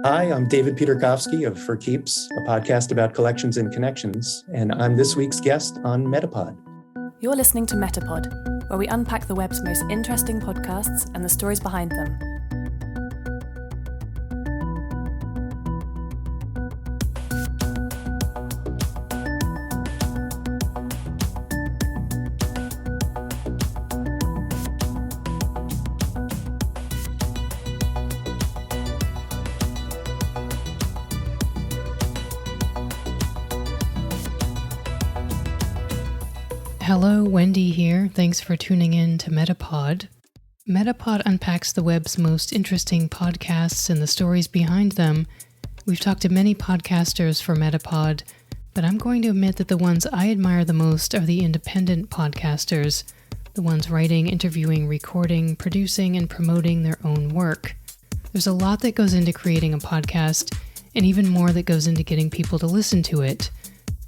Hi, I'm David Peterkofsky of For Keeps, a podcast about collections and connections, and I'm this week's guest on MetaPod. You're listening to MetaPod, where we unpack the web's most interesting podcasts and the stories behind them. Hello, Wendy here. Thanks for tuning in to MetaPod. MetaPod unpacks the web's most interesting podcasts and the stories behind them. We've talked to many podcasters for MetaPod, but I'm going to admit that the ones I admire the most are the independent podcasters, the ones writing, interviewing, recording, producing, and promoting their own work. There's a lot that goes into creating a podcast, and even more that goes into getting people to listen to it.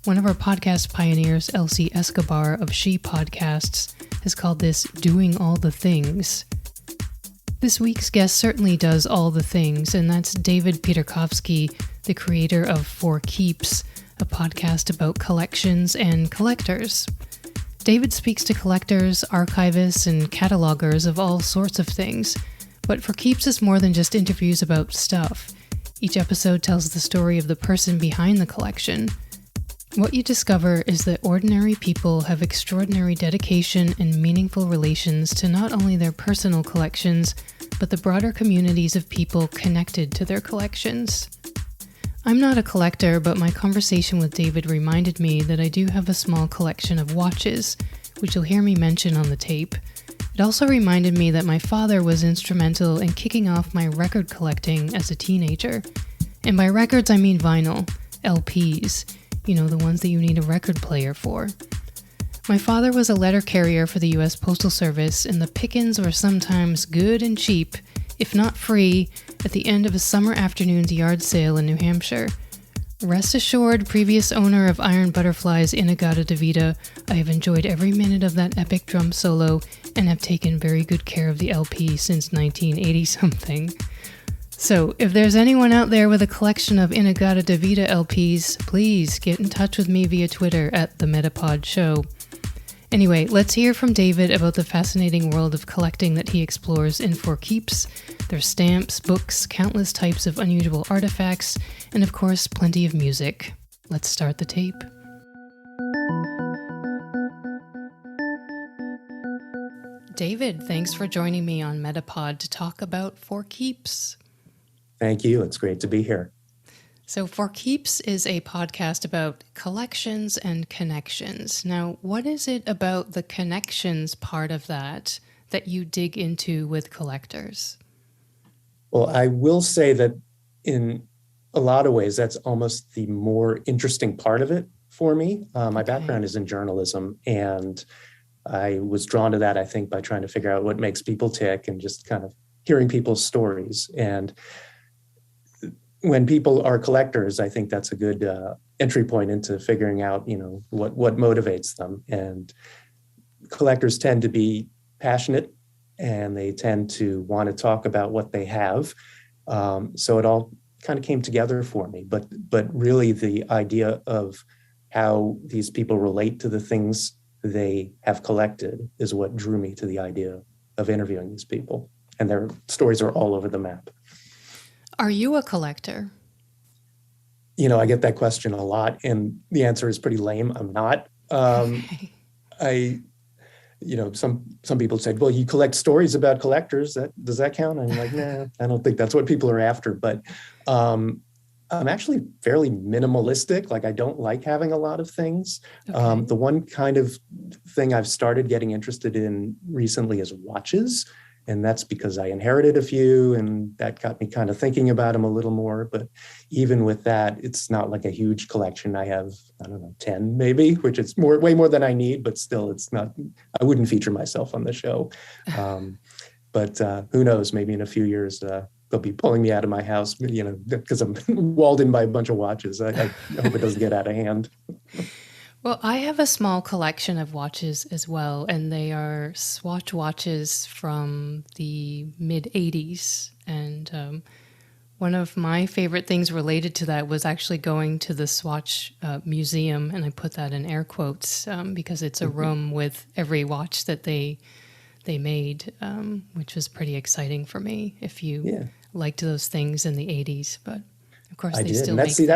One of our podcast pioneers, Elsie Escobar of She Podcasts, has called this doing all the things. This week's guest certainly does all the things, and that's David Peterkofsky, the creator of For Keeps, a podcast about collections and collectors. David speaks to collectors, archivists, and catalogers of all sorts of things, but For Keeps is more than just interviews about stuff. Each episode tells the story of the person behind the collection. What you discover is that ordinary people have extraordinary dedication and meaningful relations to not only their personal collections, but the broader communities of people connected to their collections. I'm not a collector, but my conversation with David reminded me that I do have a small collection of watches, which you'll hear me mention on the tape. It also reminded me that my father was instrumental in kicking off my record collecting as a teenager. And by records, I mean vinyl, LPs. You know, the ones that you need a record player for. My father was a letter carrier for the U.S. Postal Service, and the pickings were sometimes good and cheap, if not free, at the end of a summer afternoon's yard sale in New Hampshire. Rest assured, previous owner of Iron Butterfly's In-A-Gadda-Da-Vida, I have enjoyed every minute of that epic drum solo and have taken very good care of the LP since 1980-something. So, if there's anyone out there with a collection of In-A-Gadda-Da-Vida LPs, please get in touch with me via Twitter at The MetaPod Show. Anyway, let's hear from David about the fascinating world of collecting that he explores in For Keeps, their stamps, books, countless types of unusual artifacts, and of course, plenty of music. Let's start the tape. David, thanks for joining me on MetaPod to talk about For Keeps. Thank you. It's great to be here. So For Keeps is a podcast about collections and connections. Now, what is it about the connections part of that you dig into with collectors? Well, I will say that in a lot of ways, that's almost the more interesting part of it for me. My background is in journalism, and I was drawn to that, I think, by trying to figure out what makes people tick and just kind of hearing people's stories. And when people are collectors, I think that's a good entry point into figuring out, what motivates them. And collectors tend to be passionate, and they tend to want to talk about what they have. So it all kind of came together for me. But really, the idea of how these people relate to the things they have collected is what drew me to the idea of interviewing these people. And their stories are all over the map. Are you a collector? I get that question a lot, and the answer is pretty lame. I'm not. Some people said, well, you collect stories about collectors. Does that count? I'm like, nah, I don't think that's what people are after. But I'm actually fairly minimalistic. Like, I don't like having a lot of things. Okay. The one kind of thing I've started getting interested in recently is watches. And that's because I inherited a few, and that got me kind of thinking about them a little more. But even with that, it's not like a huge collection. I have, 10 maybe, which is way more than I need, but still it's not, I wouldn't feature myself on the show. But who knows, maybe in a few years, they'll be pulling me out of my house, because I'm walled in by a bunch of watches. I hope it doesn't get out of hand. Well, I have a small collection of watches as well, and they are Swatch watches from the mid-'80s. And One of my favorite things related to that was actually going to the Swatch Museum, and I put that in air quotes because it's a room with every watch that they made, which was pretty exciting for me if you liked those things in the 80s. But of course, I they did. still And make them.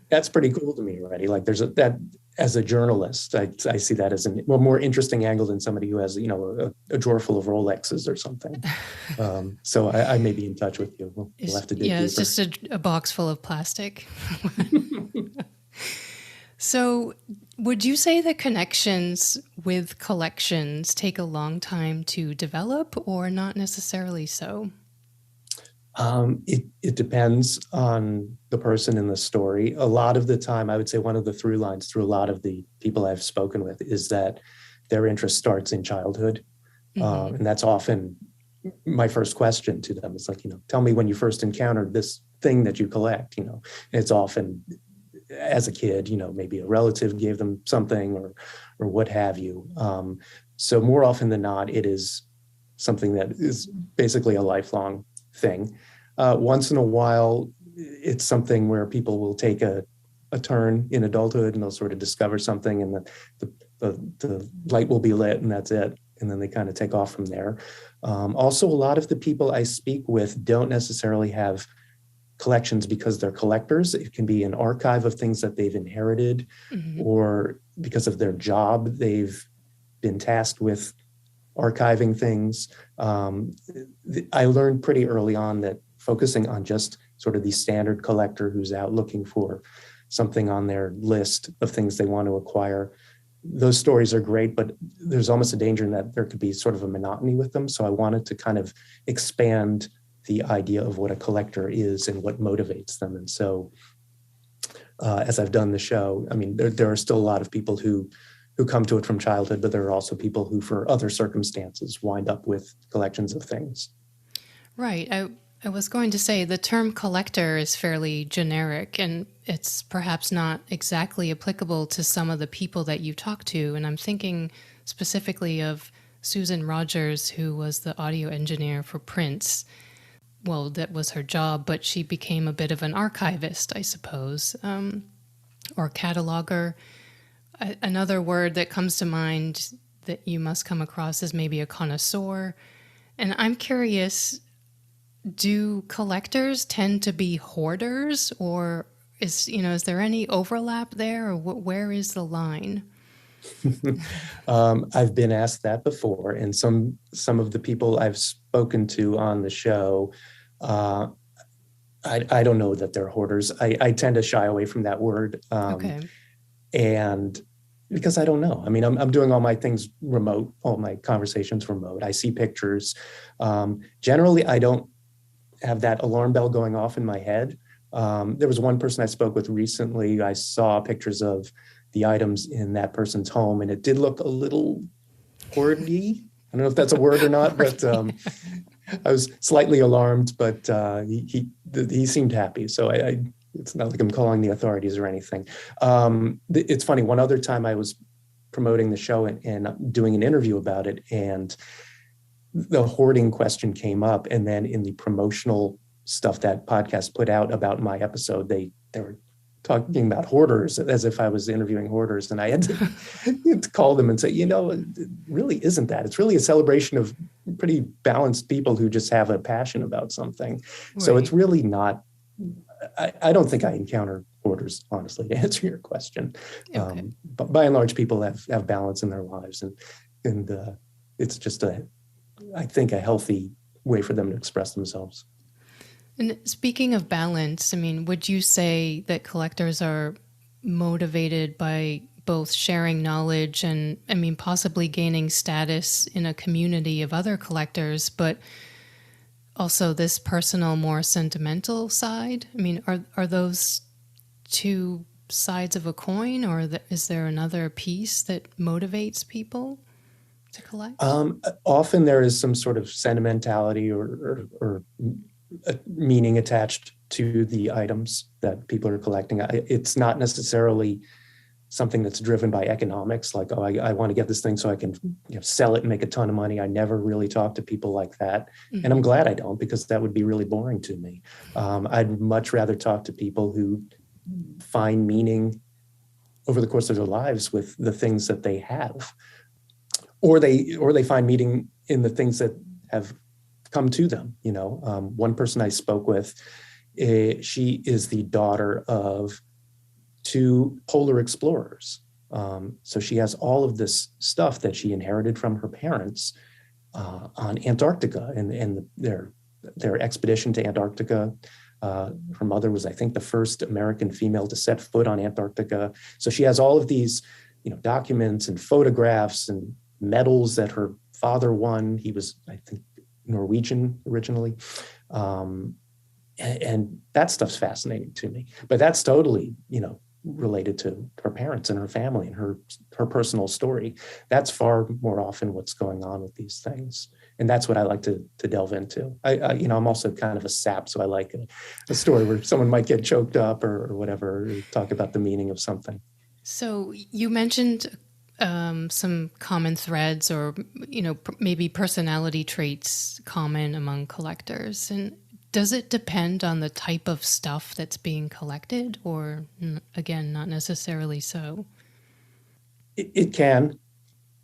that's pretty cool to me already. Like that as a journalist, I see that as a more interesting angle than somebody who has, a drawer full of Rolexes or something. So I may be in touch with you. We'll have to dig deeper. It's just a box full of plastic. So would you say that connections with collections take a long time to develop, or not necessarily so? It depends on the person in the story. A lot of the time, I would say one of the through lines through a lot of the people I've spoken with is that their interest starts in childhood. And that's often my first question to them. It's like, tell me when you first encountered this thing that you collect, and it's often as a kid, maybe a relative gave them something or what have you. So more often than not, it is something that is basically a lifelong thing. Once in a while, it's something where people will take a turn in adulthood and they'll sort of discover something, and the light will be lit, and that's it. And then they kind of take off from there. Also, a lot of the people I speak with don't necessarily have collections because they're collectors. It can be an archive of things that they've inherited, or because of their job, they've been tasked with archiving things. I learned pretty early on that focusing on just sort of the standard collector who's out looking for something on their list of things they want to acquire, those stories are great, but there's almost a danger in that there could be sort of a monotony with them. So I wanted to kind of expand the idea of what a collector is and what motivates them. And so as I've done the show, I mean, there are still a lot of people who come to it from childhood, but there are also people who, for other circumstances, wind up with collections of things. Right. I was going to say the term collector is fairly generic, and it's perhaps not exactly applicable to some of the people that you talk to. And I'm thinking specifically of Susan Rogers, who was the audio engineer for Prince. Well, that was her job, but she became a bit of an archivist, I suppose, or cataloger. Another word that comes to mind that you must come across is maybe a connoisseur. And I'm curious, do collectors tend to be hoarders, or is there any overlap there, or where is the line? I've been asked that before, and some of the people I've spoken to on the show, I don't know that they're hoarders. I tend to shy away from that word. Okay. And because I don't know. I mean, I'm doing all my things remote, all my conversations remote. I see pictures. Generally, I don't have that alarm bell going off in my head. There was one person I spoke with recently. I saw pictures of the items in that person's home, and it did look a little hoardy. I don't know if that's a word or not, but I was slightly alarmed, but he seemed happy. So it's not like I'm calling the authorities or anything. It's funny. One other time I was promoting the show and doing an interview about it, and the hoarding question came up. And then in the promotional stuff that podcast put out about my episode, they were talking about hoarders as if I was interviewing hoarders. And I had to call them and say, it really isn't that. It's really a celebration of pretty balanced people who just have a passion about something. Right. So it's really not, I don't think I encounter hoarders, honestly, to answer your question. Okay. But by and large, people have balance in their lives. And it's just I think, a healthy way for them to express themselves. And speaking of balance, I mean, would you say that collectors are motivated by both sharing knowledge and, possibly gaining status in a community of other collectors, but also this personal, more sentimental side? I mean, are those two sides of a coin, or is there another piece that motivates people to collect? Often there is some sort of sentimentality or meaning attached to the items that people are collecting. It's not necessarily something that's driven by economics, like, oh, I want to get this thing so I can sell it and make a ton of money. I never really talk to people like that. Mm-hmm. And I'm glad I don't, because that would be really boring to me. I'd much rather talk to people who find meaning over the course of their lives with the things that they have, or they find meaning in the things that have come to them. One person I spoke with, she is the daughter of 2 polar explorers. So she has all of this stuff that she inherited from her parents on Antarctica and their expedition to Antarctica. Her mother was, I think, the first American female to set foot on Antarctica. So she has all of these, documents and photographs and medals that her father won. He was, I think, Norwegian originally. And that stuff's fascinating to me. But that's totally, related to her parents and her family and her personal story. That's far more often what's going on with these things. And that's what I like to delve into. I'm also kind of a sap, so I like a story where someone might get choked up or whatever, or talk about the meaning of something. So you mentioned some common threads or, maybe personality traits common among collectors. And does it depend on the type of stuff that's being collected, or again, not necessarily so? It can.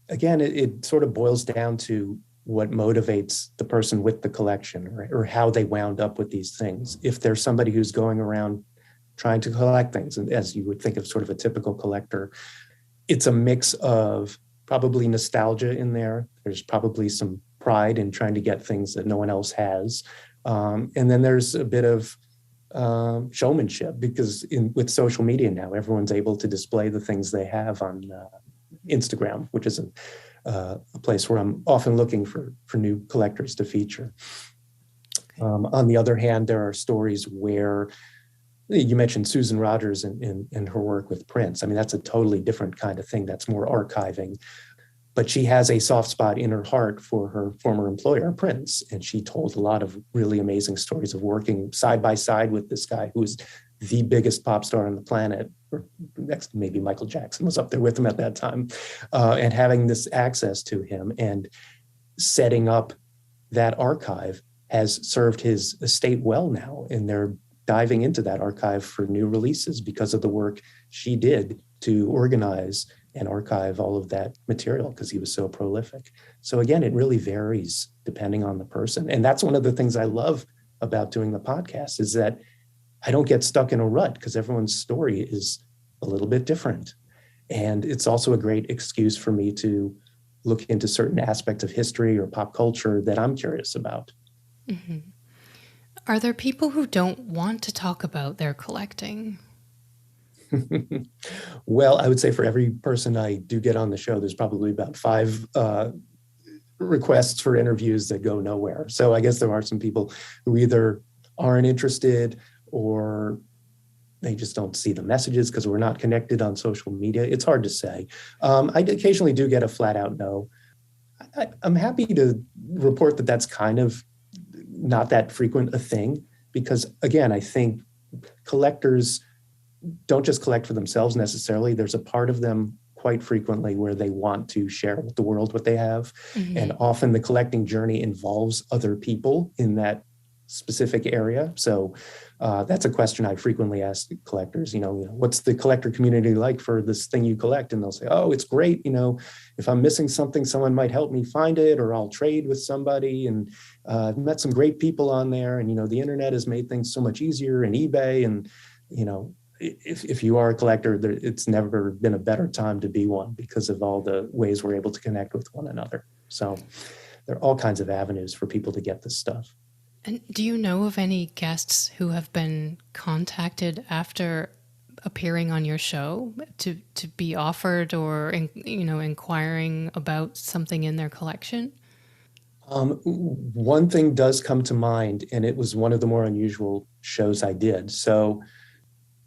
Again, it sort of boils down to what motivates the person with the collection, or how they wound up with these things. If there's somebody who's going around trying to collect things, and as you would think of sort of a typical collector, it's a mix of probably nostalgia in there. There's probably some pride in trying to get things that no one else has. And then there's a bit of showmanship, because with social media now, everyone's able to display the things they have on Instagram, which is a place where I'm often looking for new collectors to feature. On the other hand, there are stories where you mentioned Susan Rogers and her work with Prince. I mean, that's a totally different kind of thing. That's more archiving. But she has a soft spot in her heart for her former employer, Prince. And she told a lot of really amazing stories of working side by side with this guy who was the biggest pop star on the planet, or next maybe Michael Jackson was up there with him at that time, and having this access to him and setting up that archive has served his estate well now. And they're diving into that archive for new releases because of the work she did to organize and archive all of that material, because he was so prolific. So again, it really varies depending on the person. And that's one of the things I love about doing the podcast, is that I don't get stuck in a rut, because everyone's story is a little bit different. And it's also a great excuse for me to look into certain aspects of history or pop culture that I'm curious about. Mm-hmm. Are there people who don't want to talk about their collecting? Well, I would say for every person I do get on the show, there's probably about 5 requests for interviews that go nowhere. So I guess there are some people who either aren't interested, or they just don't see the messages because we're not connected on social media. It's hard to say. I occasionally do get a flat out no. I'm happy to report that that's kind of not that frequent a thing, because again, I think collectors don't just collect for themselves necessarily. There's a part of them quite frequently where they want to share with the world what they have. Mm-hmm. And often the collecting journey involves other people in that specific area. So that's a question I frequently ask collectors, what's the collector community like for this thing you collect? And they'll say, oh, it's great. If I'm missing something, someone might help me find it, or I'll trade with somebody. And I've met some great people on there. And, the internet has made things so much easier, and eBay. And, if you are a collector, it's never been a better time to be one, because of all the ways we're able to connect with one another. So there are all kinds of avenues for people to get this stuff. And do you know of any guests who have been contacted after appearing on your show to be offered or, inquiring about something in their collection? One thing does come to mind, and it was one of the more unusual shows I did. So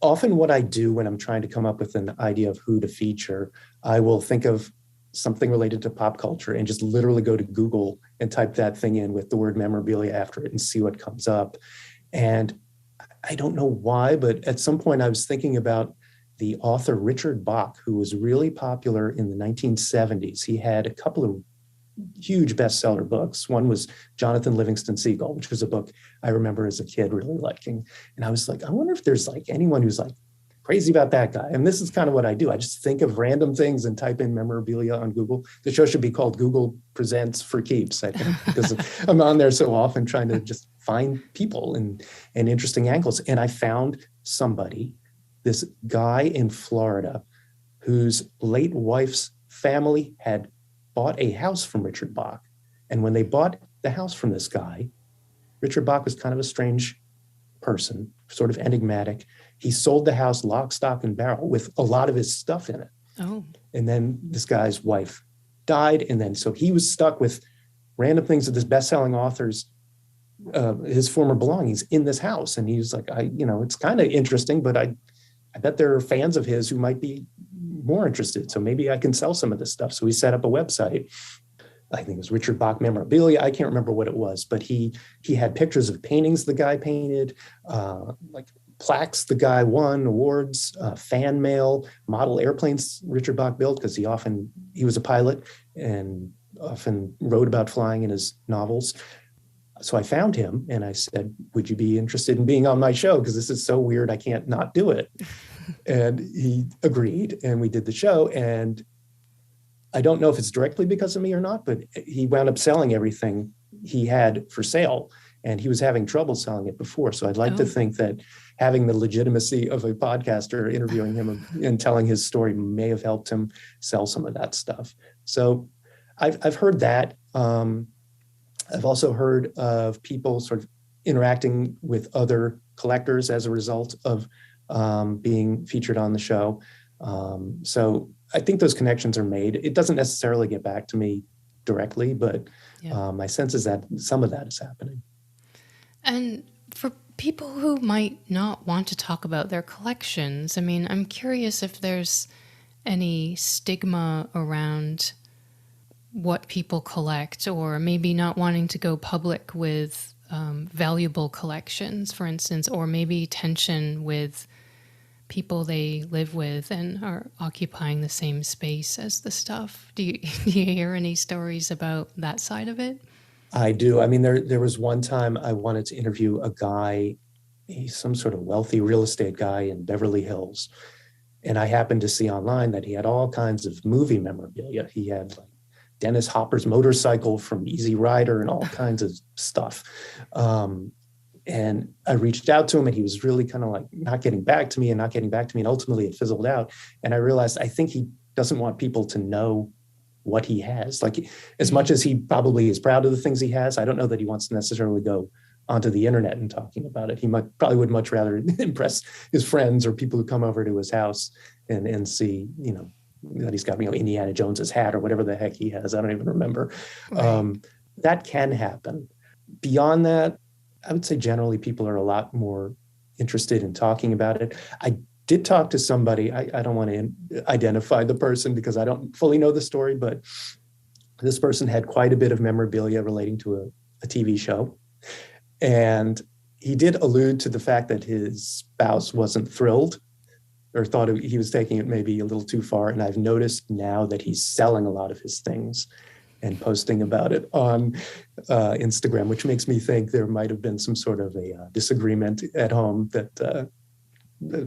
often what I do when I'm trying to come up with an idea of who to feature, I will think of something related to pop culture and just literally go to Google and type that thing in with the word memorabilia after it and see what comes up. And I don't know why, but at some point I was thinking about the author Richard Bach, who was really popular in the 1970s. He had a couple of huge bestseller books. One was Jonathan Livingston Seagull, which was a book I remember as a kid really liking. And I was like, I wonder if there's like anyone who's like crazy about that guy. And this is kind of what I do. I just think of random things and type in memorabilia on Google. The show should be called Google Presents for Keeps, I think, because I'm on there so often trying to just find people and interesting angles. And I found somebody, this guy in Florida, whose late wife's family had bought a house from Richard Bach. And when they bought the house from this guy, Richard Bach was kind of a strange person, sort of enigmatic. He sold the house lock, stock, and barrel with a lot of his stuff in it. Oh. And then this guy's wife died. And then so he was stuck with random things of this best-selling author's, his former belongings in this house. And he was like, it's kind of interesting, but I bet there are fans of his who might be more interested. So maybe I can sell some of this stuff. So he set up a website. I think it was Richard Bach Memorabilia. I can't remember what it was, but he had pictures of paintings the guy painted, like plaques the guy won, awards, fan mail, model airplanes Richard Bach built, because he was a pilot and often wrote about flying in his novels. So I found him and I said, would you be interested in being on my show? Because this is so weird, I can't not do it. And he agreed, and we did the show. And I don't know if it's directly because of me or not, but he wound up selling everything he had for sale, and he was having trouble selling it before. So I'd like to think that having the legitimacy of a podcaster interviewing him and telling his story may have helped him sell some of that stuff. So I've heard that. I've also heard of people sort of interacting with other collectors as a result of being featured on the show. So I think those connections are made. It doesn't necessarily get back to me directly, but my sense is that some of that is happening. And for people who might not want to talk about their collections, I mean, I'm curious if there's any stigma around what people collect, or maybe not wanting to go public with valuable collections, for instance, or maybe tension with people they live with and are occupying the same space as the stuff. Do you hear any stories about that side of it? I do. I mean, there was one time I wanted to interview a guy, he's some sort of wealthy real estate guy in Beverly Hills. And I happened to see online that he had all kinds of movie memorabilia. He had like Dennis Hopper's motorcycle from Easy Rider and all kinds of stuff. And I reached out to him, and he was really kind of like not getting back to me. And ultimately it fizzled out. And I realized, I think he doesn't want people to know what he has. Like, as much as he probably is proud of the things he has, I don't know that he wants to necessarily go onto the internet and talking about it. He probably would much rather impress his friends or people who come over to his house and see, that he's got, Indiana Jones's hat or whatever the heck he has. I don't even remember. Right. That can happen. Beyond that, I would say generally people are a lot more interested in talking about it. I did talk to somebody, I don't want to identify the person because I don't fully know the story, but this person had quite a bit of memorabilia relating to a TV show. And he did allude to the fact that his spouse wasn't thrilled or thought he was taking it maybe a little too far. And I've noticed now that he's selling a lot of his things and posting about it on Instagram, which makes me think there might have been some sort of a disagreement at home that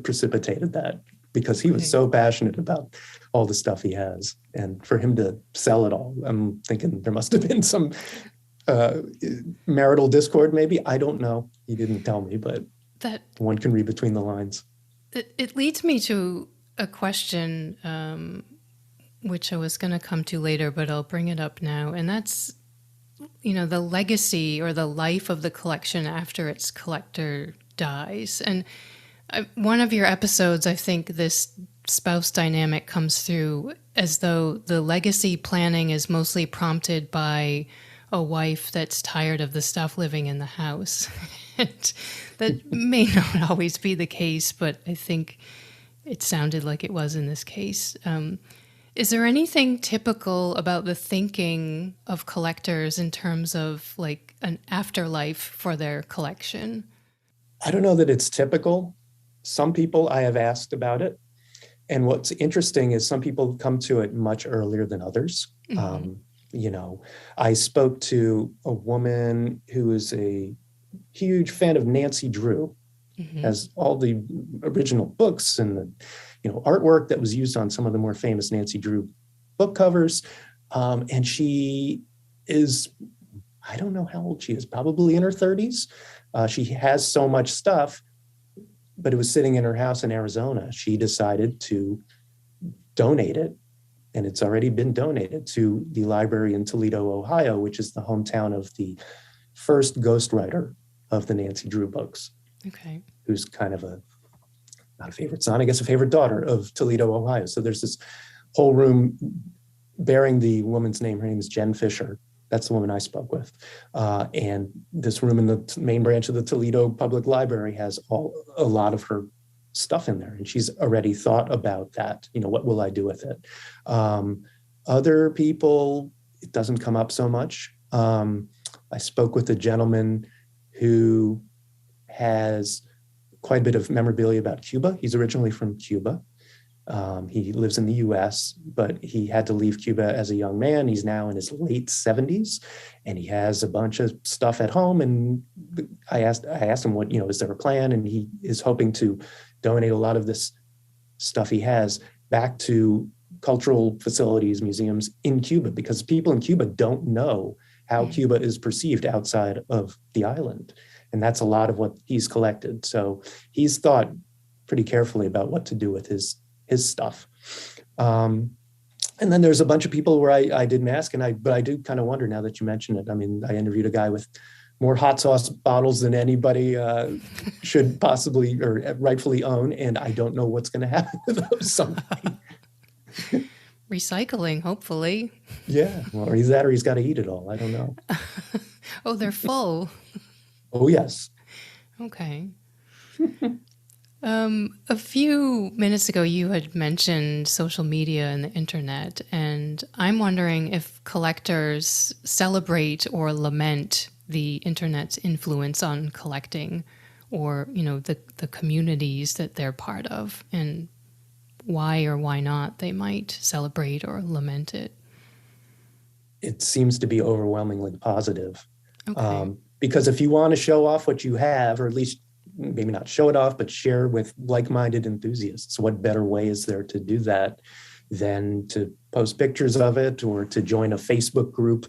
precipitated that, because he was so passionate about all the stuff he has. And for him to sell it all, I'm thinking there must have been some marital discord, maybe. I don't know. He didn't tell me, but that one can read between the lines. It leads me to a question, which I was going to come to later, but I'll bring it up now. And that's, the legacy or the life of the collection after its collector dies. And one of your episodes, I think this spouse dynamic comes through as though the legacy planning is mostly prompted by a wife that's tired of the stuff living in the house. And that may not always be the case, but I think it sounded like it was in this case. Is there anything typical about the thinking of collectors in terms of like an afterlife for their collection? I don't know that it's typical. Some people I have asked about it, And what's interesting is some people come to it much earlier than others. Mhm. I spoke to a woman who is a huge fan of Nancy Drew, Mhm. has all the original books and the artwork that was used on some of the more famous Nancy Drew book covers. And she is, I don't know how old she is, probably in her 30s. She has so much stuff, but it was sitting in her house in Arizona. She decided to donate it, and it's already been donated to the library in Toledo, Ohio, which is the hometown of the first ghostwriter of the Nancy Drew books, Okay. who's kind of not a favorite son, I guess a favorite daughter of Toledo, Ohio. So there's this whole room bearing the woman's name. Her name is Jen Fisher. That's the woman I spoke with. And this room in the main branch of the Toledo Public Library has a lot of her stuff in there. And she's already thought about that. What will I do with it? Other people, it doesn't come up so much. I spoke with a gentleman who has quite a bit of memorabilia about Cuba. He's originally from Cuba. He lives in the US, but he had to leave Cuba as a young man. He's now in his late 70s, and he has a bunch of stuff at home. And I asked him, what, is there a plan? And he is hoping to donate a lot of this stuff he has back to cultural facilities, museums in Cuba, because people in Cuba don't know how Cuba is perceived outside of the island. And that's a lot of what he's collected. So he's thought pretty carefully about what to do with his stuff. And then there's a bunch of people where I didn't ask, but I do kind of wonder now that you mention it. I mean, I interviewed a guy with more hot sauce bottles than anybody should possibly or rightfully own, and I don't know what's going to happen to those someday. Recycling, hopefully. Yeah, well, or he's got to eat it all. I don't know. Oh, they're full. Oh, yes. Okay. A few minutes ago, you had mentioned social media and the internet, and I'm wondering if collectors celebrate or lament the internet's influence on collecting, or the communities that they're part of, and why or why not they might celebrate or lament it. It seems to be overwhelmingly positive. Okay. Because if you want to show off what you have, or at least maybe not show it off, but share with like-minded enthusiasts, what better way is there to do that than to post pictures of it or to join a Facebook group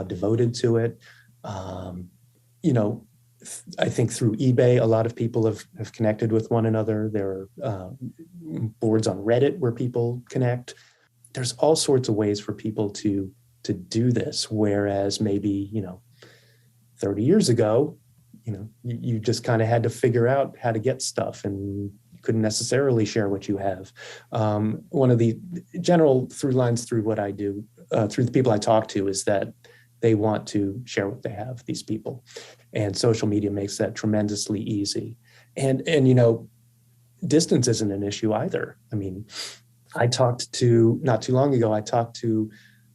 devoted to it? I think through eBay, a lot of people have connected with one another. There are boards on Reddit where people connect. There's all sorts of ways for people to do this, whereas maybe 30 years ago, you just kind of had to figure out how to get stuff, and you couldn't necessarily share what you have. One of the general through lines through what I do, through the people I talk to, is that they want to share what they have, these people. And social media makes that tremendously easy. And distance isn't an issue either. I mean, not too long ago, I talked to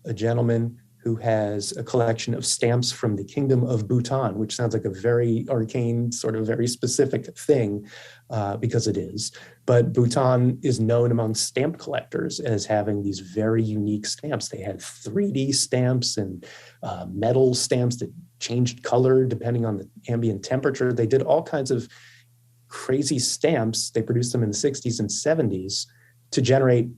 a gentleman who has a collection of stamps from the Kingdom of Bhutan, which sounds like a very arcane, sort of very specific thing, because it is. But Bhutan is known among stamp collectors as having these very unique stamps. They had 3D stamps and metal stamps that changed color depending on the ambient temperature. They did all kinds of crazy stamps. They produced them in the 60s and 70s to generate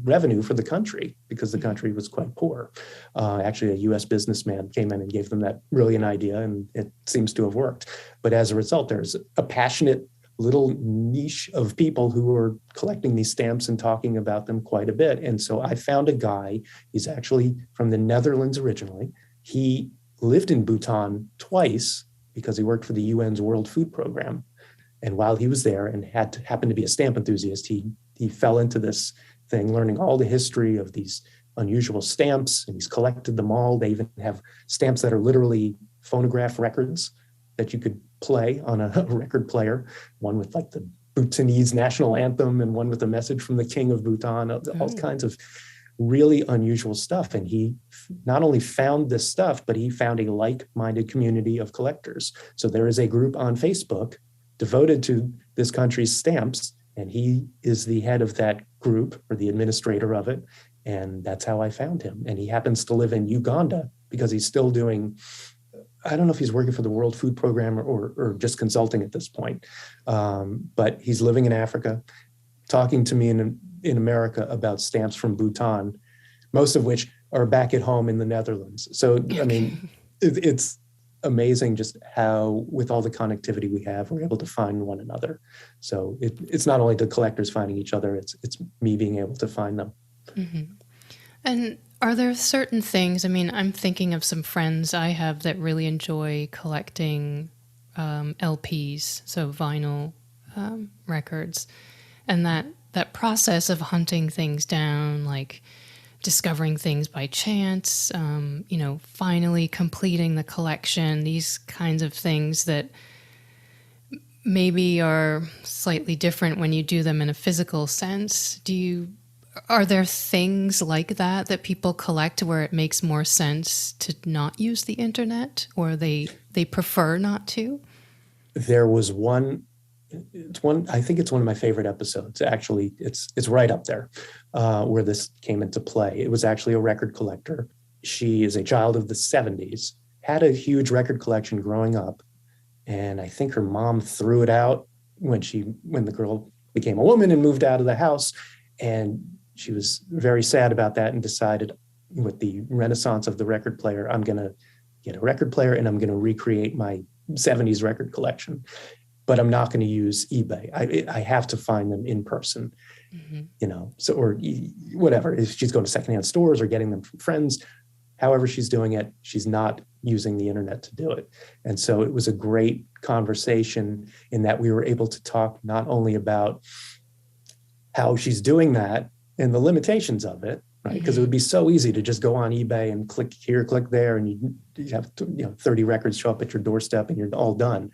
revenue for the country, because the country was quite poor. Actually, a US businessman came in and gave them that brilliant idea, and it seems to have worked. But as a result, there's a passionate little niche of people who are collecting these stamps and talking about them quite a bit. And so I found a guy, he's actually from the Netherlands originally. He lived in Bhutan twice because he worked for the UN's World Food Program. And while he was there and happened to be a stamp enthusiast, he fell into this thing, learning all the history of these unusual stamps, and he's collected them all. They even have stamps that are literally phonograph records that you could play on a record player, one with like the Bhutanese national anthem and one with a message from the king of Bhutan, all kinds of really unusual stuff. And he not only found this stuff, but he found a like-minded community of collectors. So there is a group on Facebook devoted to this country's stamps, And he is the head of that group, or the administrator of it. And that's how I found him. And he happens to live in Uganda because he's still doing, I don't know if he's working for the World Food Program or just consulting at this point. But he's living in Africa, talking to me in America about stamps from Bhutan, most of which are back at home in the Netherlands. So, I mean, it's amazing just how, with all the connectivity we have, we're able to find one another. So it's not only the collectors finding each other, it's me being able to find them. Mm-hmm. And are there certain things, I mean, I'm thinking of some friends I have that really enjoy collecting LPs, so vinyl records, and that process of hunting things down, like discovering things by chance, finally completing the collection, these kinds of things that maybe are slightly different when you do them in a physical sense. Are there things like that people collect where it makes more sense to not use the internet, or they prefer not to? There was I think it's one of my favorite episodes. Actually, it's right up there where this came into play. It was actually a record collector. She is a child of the 70s, had a huge record collection growing up. And I think her mom threw it out when the girl became a woman and moved out of the house. And she was very sad about that and decided, with the renaissance of the record player, I'm going to get a record player and I'm going to recreate my 70s record collection. But I'm not going to use eBay. I have to find them in person, or whatever. If she's going to secondhand stores or getting them from friends, however she's doing it, she's not using the internet to do it. And so it was a great conversation in that we were able to talk not only about how she's doing that and the limitations of it, right? Because it would be so easy to just go on eBay and click here, click there, and you have 30 records show up at your doorstep and you're all done.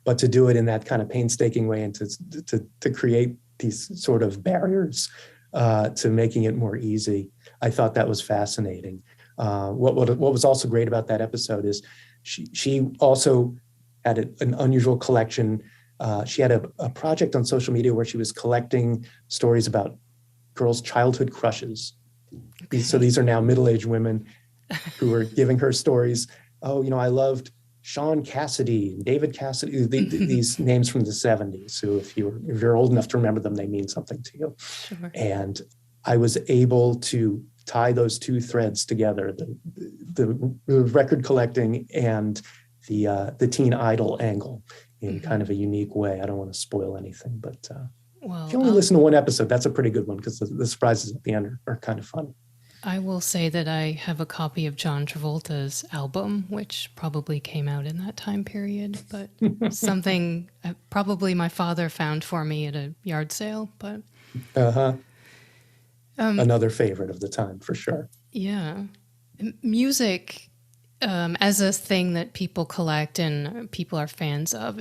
But to do it in that kind of painstaking way and to create these sort of barriers to making it more easy, I thought that was fascinating. What was also great about that episode is she also had an unusual collection. She had a project on social media where she was collecting stories about girls' childhood crushes. Okay. So these are now middle-aged women who are giving her stories. Oh, I loved Sean Cassidy, David Cassidy, these names from the 70s. So if you're old enough to remember them, they mean something to you. Sure. And I was able to tie those two threads together, the record collecting and the teen idol angle in kind of a unique way. I don't want to spoil anything, but if you only listen to one episode, that's a pretty good one because the surprises at the end are kind of fun. I will say that I have a copy of John Travolta's album, which probably came out in that time period, but something probably my father found for me at a yard sale. But another favorite of the time, for sure. Yeah. Music, as a thing that people collect and people are fans of,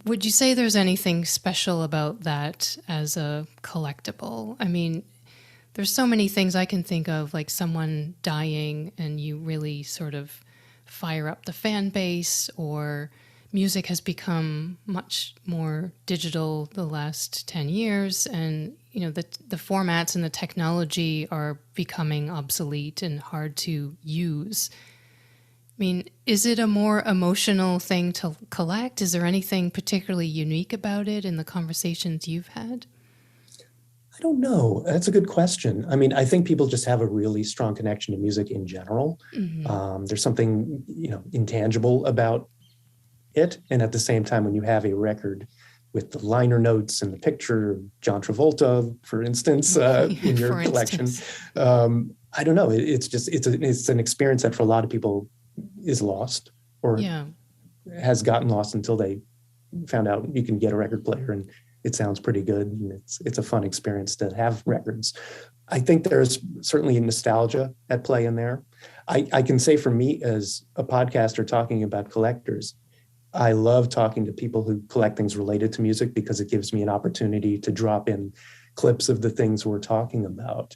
would you say there's anything special about that as a collectible? I mean, there's so many things I can think of, like someone dying and you really sort of fire up the fan base, or music has become much more digital the last 10 years. And, the formats and the technology are becoming obsolete and hard to use. I mean, is it a more emotional thing to collect? Is there anything particularly unique about it in the conversations you've had? I don't know. That's a good question. I mean, I think people just have a really strong connection to music in general. Mm-hmm. There's something, intangible about it. And at the same time, when you have a record with the liner notes and the picture of John Travolta, for instance, in your collection, I don't know. It's an experience that for a lot of people is lost or has gotten lost until they found out you can get a record player and it sounds pretty good. And it's a fun experience to have records. I think there's certainly nostalgia at play in there. I can say for me as a podcaster talking about collectors, I love talking to people who collect things related to music because it gives me an opportunity to drop in clips of the things we're talking about,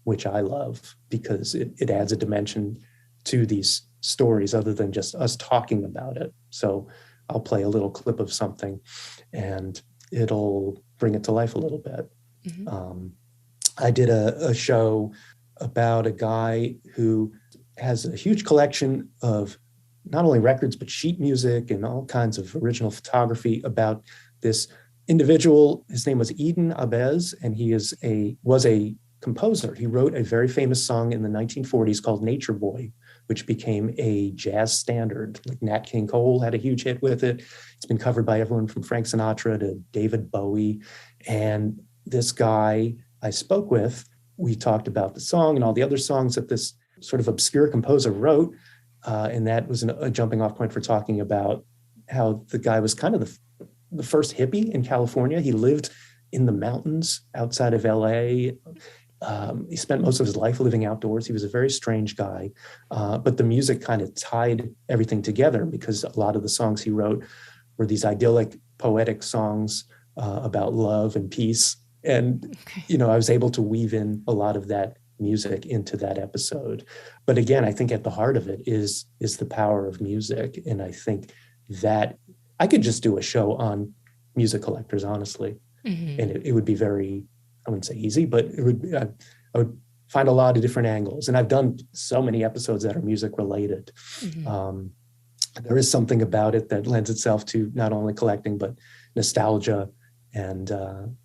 which I love because it adds a dimension to these stories other than just us talking about it. So I'll play a little clip of something and it'll bring it to life a little bit. Mm-hmm. I did a show about a guy who has a huge collection of not only records, but sheet music and all kinds of original photography about this individual. His name was Eden Abez, and he was a composer. He wrote a very famous song in the 1940s called Nature Boy, which became a jazz standard. Like Nat King Cole had a huge hit with it. It's been covered by everyone from Frank Sinatra to David Bowie. And this guy I spoke with, we talked about the song and all the other songs that this sort of obscure composer wrote. And that was a jumping off point for talking about how the guy was kind of the first hippie in California. He lived in the mountains outside of LA. He spent most of his life living outdoors. He was a very strange guy, but the music kind of tied everything together because a lot of the songs he wrote were these idyllic, poetic songs about love and peace. And, I was able to weave in a lot of that music into that episode. But again, I think at the heart of it is the power of music. And I think that I could just do a show on music collectors, honestly. Mm-hmm. And it would be very, I wouldn't say easy, but it would be, I would find a lot of different angles. And I've done so many episodes that are music related. Mm-hmm. There is something about it that lends itself to not only collecting, but nostalgia and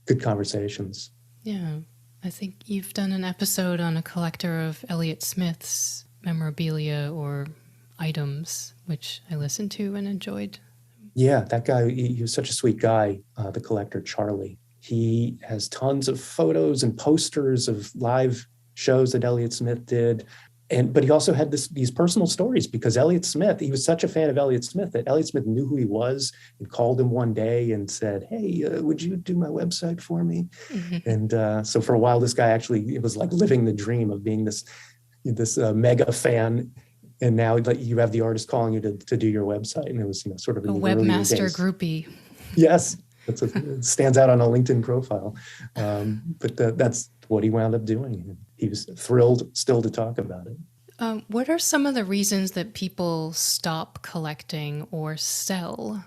good conversations. Yeah. I think you've done an episode on a collector of Elliott Smith's memorabilia or items, which I listened to and enjoyed. Yeah, that guy, he was such a sweet guy, the collector, Charlie. He has tons of photos and posters of live shows that Elliott Smith did. But he also had these personal stories because Elliott Smith, he was such a fan of Elliott Smith that Elliott Smith knew who he was and called him one day and said, hey, would you do my website for me? Mm-hmm. And so for a while, this guy actually, it was like living the dream of being this mega fan. And now you have the artist calling you to do your website. And it was sort of a webmaster groupie. Yes, it stands out on a LinkedIn profile. But that's what he wound up doing. He was thrilled still to talk about it. What are some of the reasons that people stop collecting or sell?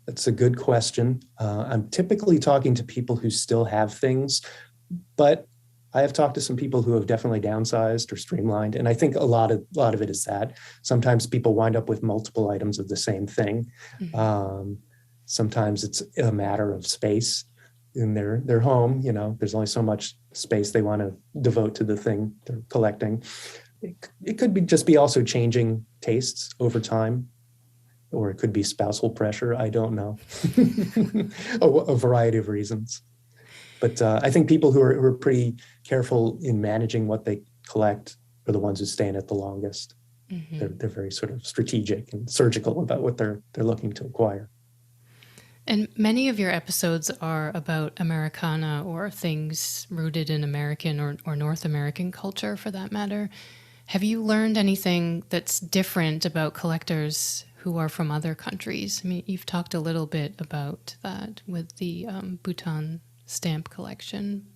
That's a good question. I'm typically talking to people who still have things, but I have talked to some people who have definitely downsized or streamlined. And I think a lot of it is that. Sometimes people wind up with multiple items of the same thing. Mm-hmm. Sometimes it's a matter of space in their home. There's only so much space they want to devote to the thing they're collecting. It could be also changing tastes over time, or it could be spousal pressure. I don't know. A variety of reasons. But I think people who are pretty careful in managing what they collect are the ones who stay in it the longest. Mm-hmm. They're very sort of strategic and surgical about what they're looking to acquire. And many of your episodes are about Americana or things rooted in American or North American culture, for that matter. Have you learned anything that's different about collectors who are from other countries? I mean, you've talked a little bit about that with the Bhutan stamp collection.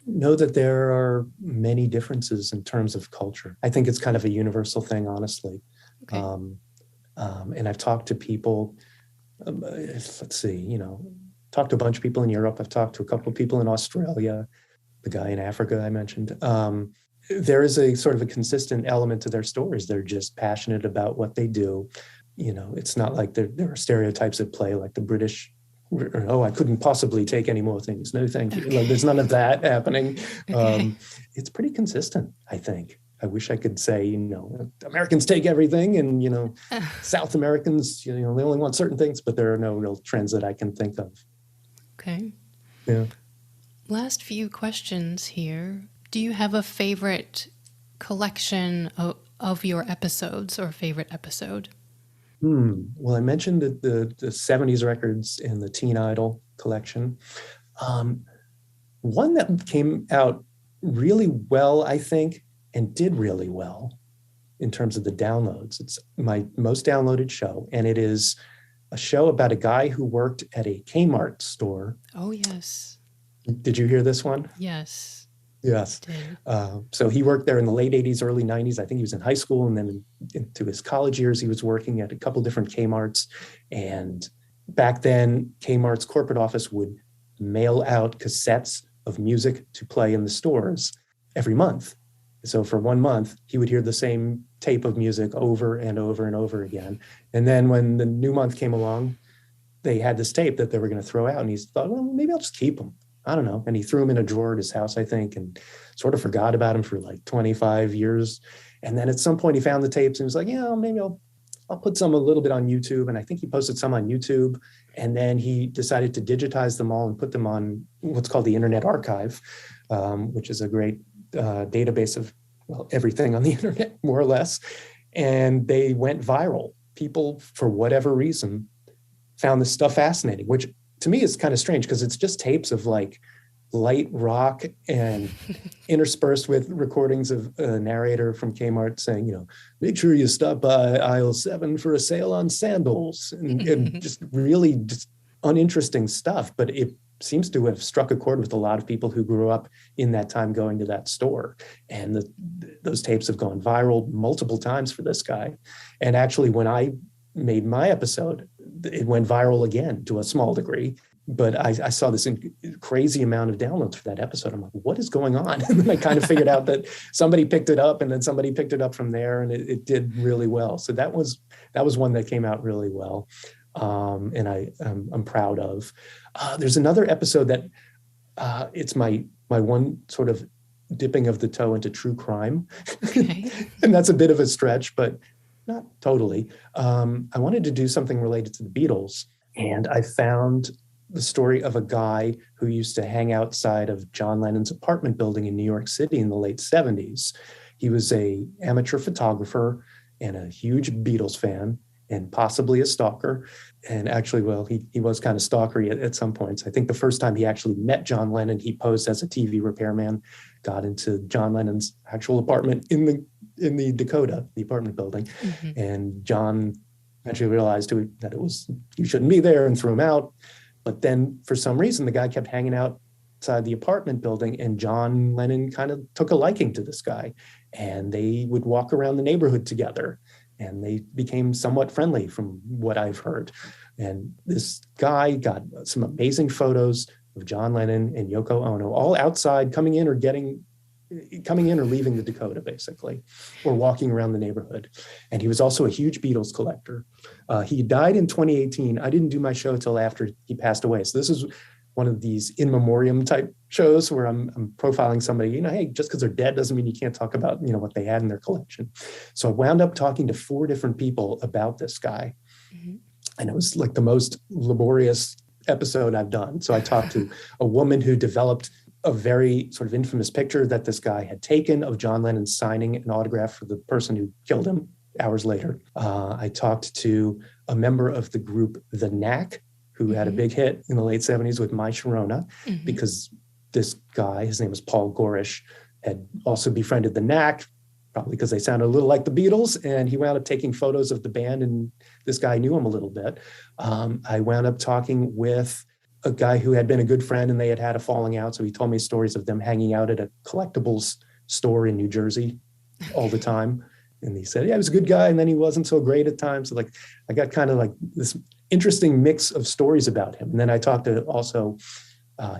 Know that there are many differences in terms of culture. I think it's kind of a universal thing, honestly. Okay. And I've talked to people, talked to a bunch of people in Europe. I've talked to a couple of people in Australia, the guy in Africa I mentioned. There is a sort of a consistent element to their stories. They're just passionate about what they do. It's not like there are stereotypes at play, like the British, I couldn't possibly take any more things. No, thank you. Okay. There's none of that happening. Okay. It's pretty consistent, I think. I wish I could say, Americans take everything and, South Americans, they only want certain things, but there are no real trends that I can think of. Okay. Yeah. Last few questions here. Do you have a favorite collection of your episodes or favorite episode? Well, I mentioned the 70s records in the Teen Idol collection. One that came out really well, I think, and did really well in terms of the downloads. It's my most downloaded show, and it is a show about a guy who worked at a Kmart store. Oh, yes. Did you hear this one? Yes. Yes. So he worked there in the late 80s, early 90s. I think he was in high school, and then into his college years, he was working at a couple different Kmarts. And back then, Kmart's corporate office would mail out cassettes of music to play in the stores every month. So for 1 month, he would hear the same tape of music over and over and over again. And then when the new month came along, they had this tape that they were going to throw out. And he thought, well, maybe I'll just keep them. I don't know. And he threw them in a drawer at his house, I think, and sort of forgot about him for like 25 years. And then at some point he found the tapes and was like, yeah, maybe I'll put some a little bit on YouTube. And I think he posted some on YouTube. And then he decided to digitize them all and put them on what's called the Internet Archive, which is a great database of everything on the internet, more or less. And they went viral. People, for whatever reason, found this stuff fascinating, which to me is kind of strange because it's just tapes of like light rock and interspersed with recordings of a narrator from Kmart saying, make sure you stop by aisle 7 for a sale on sandals, and just really just uninteresting stuff. But it seems to have struck a chord with a lot of people who grew up in that time going to that store. And those tapes have gone viral multiple times for this guy. And actually, when I made my episode, it went viral again to a small degree. But I saw this crazy amount of downloads for that episode. I'm like, what is going on? And then I kind of figured out that somebody picked it up, and then somebody picked it up from there, and it did really well. So that was one that came out really well, and I'm proud of. There's another episode that it's my one sort of dipping of the toe into true crime, okay. And that's a bit of a stretch, but not totally. I wanted to do something related to the Beatles, and I found the story of a guy who used to hang outside of John Lennon's apartment building in New York City in the late 70s. He was an amateur photographer and a huge Beatles fan and possibly a stalker. And actually, he was kind of stalkery at some points. I think the first time he actually met John Lennon, he posed as a TV repairman, got into John Lennon's actual apartment in the Dakota, the apartment building. Mm-hmm. And John eventually realized that you shouldn't be there and threw him out. But then for some reason, the guy kept hanging outside the apartment building, and John Lennon kind of took a liking to this guy, and they would walk around the neighborhood together, and they became somewhat friendly from what I've heard. And this guy got some amazing photos of John Lennon and Yoko Ono all outside, coming in or leaving the Dakota, basically, or walking around the neighborhood. And he was also a huge Beatles collector. He died in 2018. I didn't do my show till after he passed away. So this is one of these in memoriam type shows where I'm profiling somebody, hey, just because they're dead doesn't mean you can't talk about, what they had in their collection. So I wound up talking to 4 different people about this guy. Mm-hmm. And it was like the most laborious episode I've done. So I talked to a woman who developed a very sort of infamous picture that this guy had taken of John Lennon signing an autograph for the person who killed him hours later. I talked to a member of the group The Knack, who mm-hmm. had a big hit in the late 70s with My Sharona, mm-hmm. because this guy, his name was Paul Gorish, had also befriended The Knack, probably because they sounded a little like the Beatles, and he wound up taking photos of the band, and this guy knew him a little bit. I wound up talking with a guy who had been a good friend, and they had a falling out. So he told me stories of them hanging out at a collectibles store in New Jersey all the time. And he said, yeah, he was a good guy, and then he wasn't so great at times. So like, I got kind of like this interesting mix of stories about him. And then I talked to also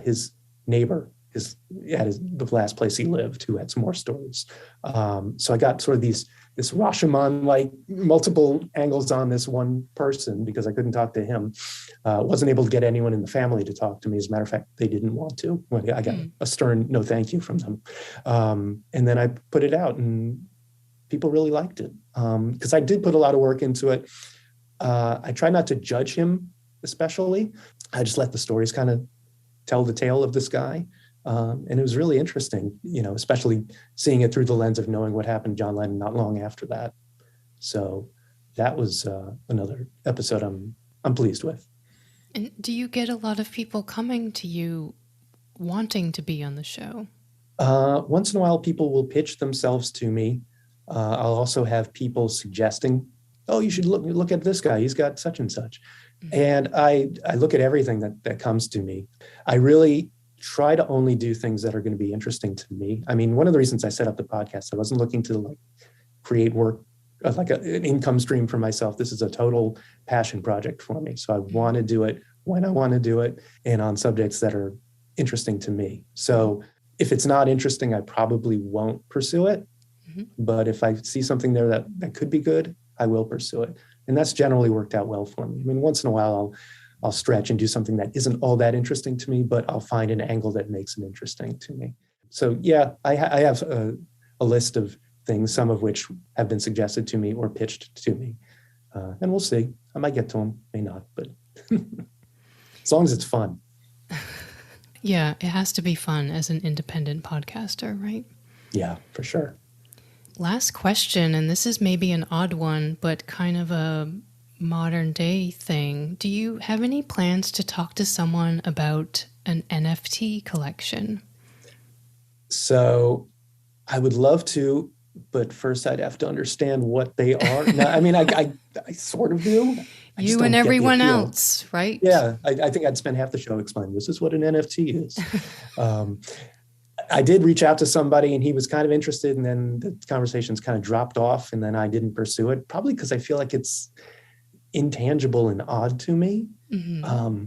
his neighbor, the last place he lived, who had some more stories. So I got sort of this Rashomon, like multiple angles on this one person because I couldn't talk to him. Wasn't able to get anyone in the family to talk to me. As a matter of fact, they didn't want to. I got a stern no thank you from them. And then I put it out, and people really liked it because I did put a lot of work into it. I try not to judge him, especially. I just let the stories kind of tell the tale of this guy. And it was really interesting, especially seeing it through the lens of knowing what happened to John Lennon not long after that. So that was another episode I'm pleased with. And do you get a lot of people coming to you wanting to be on the show? Once in a while, people will pitch themselves to me. I'll also have people suggesting, oh, you should look at this guy. He's got such and such. Mm-hmm. And I look at everything that comes to me. I really try to only do things that are going to be interesting to me. I mean, one of the reasons I set up the podcast, I wasn't looking to create work like an income stream for myself. This is a total passion project for me. So I want to do it when I want to do it and on subjects that are interesting to me. So if it's not interesting, I probably won't pursue it. But if I see something there that could be good, I will pursue it. And that's generally worked out well for me. I mean, once in a while, I'll stretch and do something that isn't all that interesting to me, but I'll find an angle that makes it interesting to me. So yeah, I have a list of things, some of which have been suggested to me or pitched to me. And we'll see. I might get to them, may not, but as long as it's fun. Yeah, it has to be fun as an independent podcaster, right? Yeah, for sure. Last question, and this is maybe an odd one, but kind of a modern day thing. Do you have any plans to talk to someone about an NFT collection? So I would love to, but first I'd have to understand what they are. No, I mean, I sort of do. You and everyone else, right? Yeah, I think I'd spend half the show explaining this is what an NFT is. I did reach out to somebody and he was kind of interested, and then the conversations kind of dropped off, and then I didn't pursue it, probably because I feel like it's intangible and odd to me. Mm-hmm.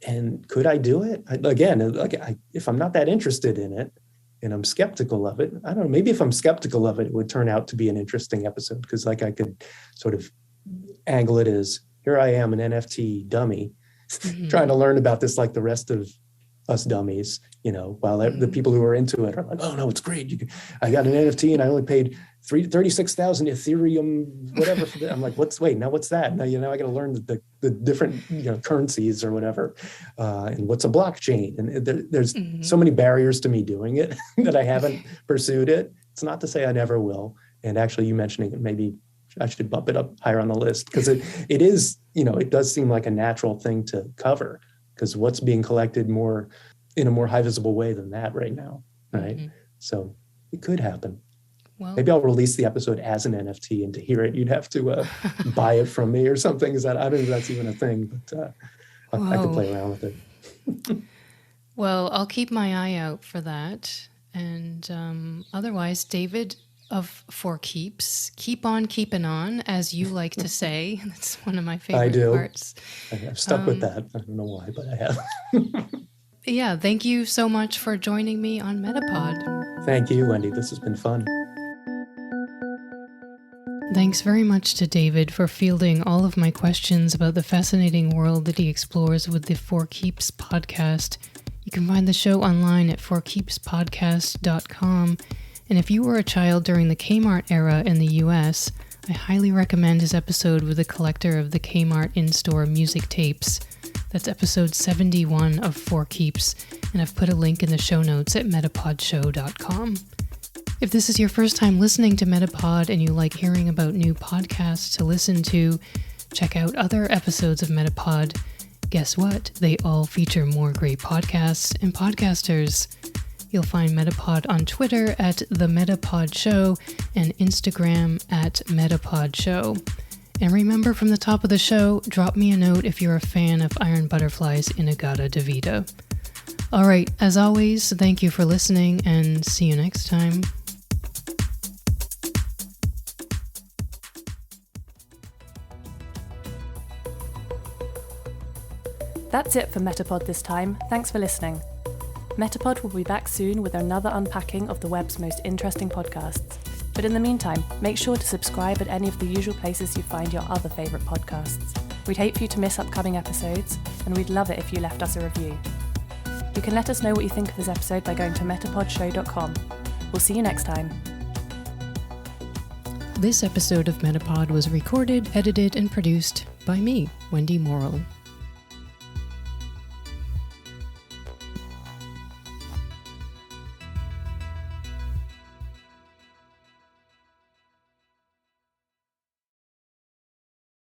And could I do it? If I'm not that interested in it and I'm skeptical of it, I don't know, maybe if I'm skeptical of it, it would turn out to be an interesting episode, because like I could sort of angle it as, here I am, an NFT dummy, trying to learn about this like the rest of us dummies, while the people who are into it are like, oh no, it's great. I got an NFT and I only paid 36,000 Ethereum, whatever. For that. I'm like, what's that? Now, I got to learn the different, currencies or whatever. And what's a blockchain? And there's so many barriers to me doing it that I haven't pursued it. It's not to say I never will. And actually you mentioning it, maybe I should bump it up higher on the list, because it is, it does seem like a natural thing to cover, because what's being collected in a more high visible way than that right now, right? Mm-hmm. So it could happen. Well, maybe I'll release the episode as an NFT, and to hear it, you'd have to buy it from me or something. I don't know if that's even a thing, but I could play around with it. Well, I'll keep my eye out for that. And otherwise, David of For Keeps, keep on keeping on, as you like to say. That's one of my favorite parts. I've stuck with that. I don't know why, but I have. Yeah, thank you so much for joining me on MetaPod. Thank you, Wendy. This has been fun. Thanks very much to David for fielding all of my questions about the fascinating world that he explores with the For Keeps podcast. You can find the show online at forkeepspodcast.com. And if you were a child during the Kmart era in the US, I highly recommend his episode with the collector of the Kmart in-store music tapes. That's episode 71 of For Keeps, and I've put a link in the show notes at metapodshow.com. If this is your first time listening to MetaPod and you like hearing about new podcasts to listen to, check out other episodes of MetaPod. Guess what? They all feature more great podcasts and podcasters. You'll find MetaPod on Twitter at The MetaPod Show and Instagram at MetaPod Show. And remember, from the top of the show, drop me a note if you're a fan of Iron Butterfly's In-A-Gadda-Da-Vida. All right, as always, thank you for listening, and see you next time. That's it for MetaPod this time. Thanks for listening. MetaPod will be back soon with another unpacking of the web's most interesting podcasts. But in the meantime, make sure to subscribe at any of the usual places you find your other favourite podcasts. We'd hate for you to miss upcoming episodes, and we'd love it if you left us a review. You can let us know what you think of this episode by going to metapodshow.com. We'll see you next time. This episode of MetaPod was recorded, edited, and produced by me, Wendy Morrill.